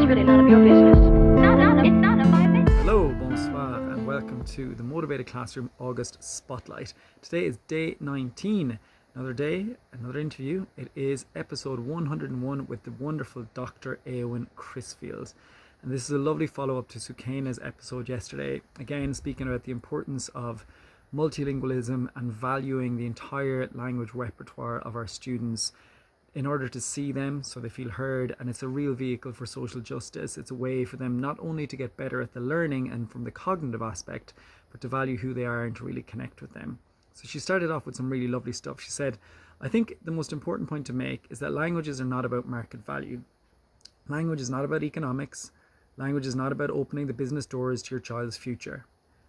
really none of your business. It's none of my business. Hello, bonsoir, and welcome to the Motivated Classroom August Spotlight. Today is day 19. Another day, another interview. It is episode 101 with the wonderful Dr. Eowyn Crisfield. And this is a lovely follow-up to Sukaina's episode yesterday. Again, speaking about the importance of multilingualism and valuing the entire language repertoire of our students in order to see them so they feel heard, and it's a real vehicle for social justice. It's a way for them not only to get better at the learning and from the cognitive aspect, but to value who they are and to really connect with them. So she started off with some really lovely stuff. She said, I think the most important point to make is that languages are not about market value. Language is not about economics. Language is not about opening the business doors to your child's future.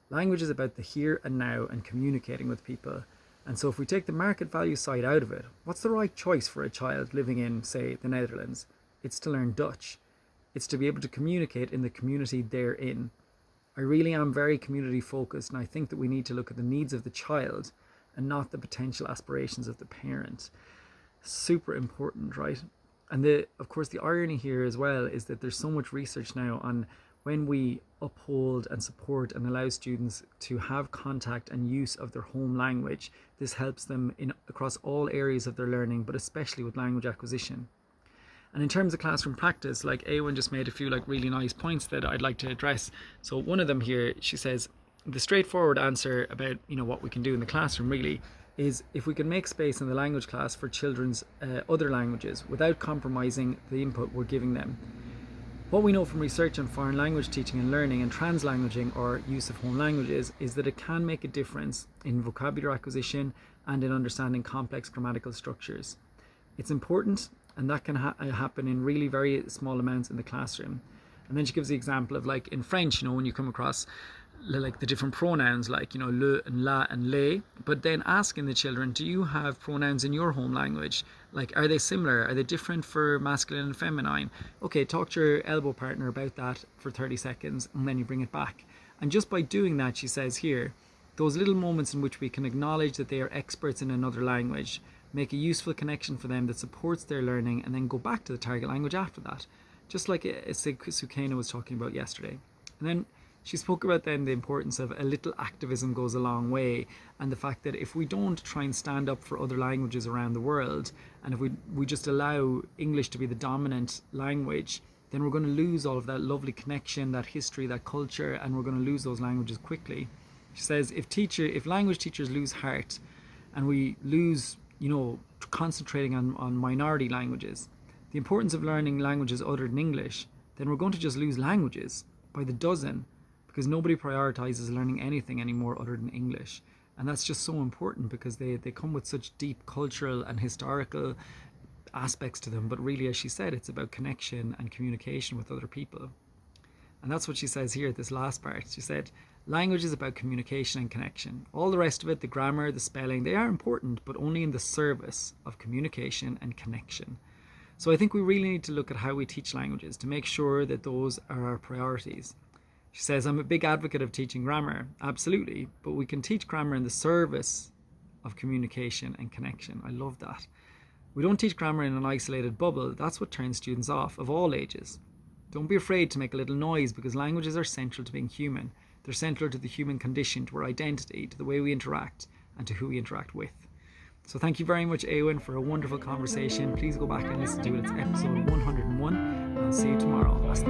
Language is about the here and now and communicating with people. And so if we take the market value side out of it, what's the right choice for a child living in, say, the Netherlands? It's to learn Dutch. It's to be able to communicate in the community they're in. I really am very community focused, and I think that we need to look at the needs of the child and not the potential aspirations of the parent. Super important, right? And of course, the irony here as well is that there's so much research now on when we uphold and support and allow students to have contact and use of their home language, this helps them across all areas of their learning, but especially with language acquisition. And in terms of classroom practice, like Eowyn just made a few really nice points that I'd like to address. So one of them here, she says, the straightforward answer about what we can do in the classroom really is if we can make space in the language class for children's other languages without compromising the input we're giving them. What we know from research on foreign language teaching and learning and translanguaging or use of home languages is that it can make a difference in vocabulary acquisition and in understanding complex grammatical structures. It's important, and that can happen in really very small amounts in the classroom. And then she gives the example of in French, when you come across the different pronouns le and la and les, but then asking the children, do you have pronouns in your home language? Are they similar? Are they different for masculine and feminine? Okay, talk to your elbow partner about that for 30 seconds and then you bring it back. And just by doing that, she says here, those little moments in which we can acknowledge that they are experts in another language, make a useful connection for them that supports their learning, and then go back to the target language after that. Just like Sukaina was talking about yesterday. And then she spoke about then the importance of a little activism goes a long way, and the fact that if we don't try and stand up for other languages around the world, and if we just allow English to be the dominant language, then we're going to lose all of that lovely connection, that history, that culture, and we're going to lose those languages quickly. She says if language teachers lose heart and we lose, concentrating on minority languages, the importance of learning languages other than English, then we're going to just lose languages by the dozen, because nobody prioritizes learning anything anymore other than English. And that's just so important because they come with such deep cultural and historical aspects to them. But really, as she said, it's about connection and communication with other people. And that's what she says here at this last part. She said, language is about communication and connection. All the rest of it, the grammar, the spelling, they are important, but only in the service of communication and connection. So I think we really need to look at how we teach languages to make sure that those are our priorities. She says, I'm a big advocate of teaching grammar. Absolutely. But we can teach grammar in the service of communication and connection. I love that. We don't teach grammar in an isolated bubble. That's what turns students off of all ages. Don't be afraid to make a little noise, because languages are central to being human. They're central to the human condition, to our identity, to the way we interact, and to who we interact with. So thank you very much, Eowyn, for a wonderful conversation. Please go back and listen to it. It's episode 101. And I'll see you tomorrow. Hasta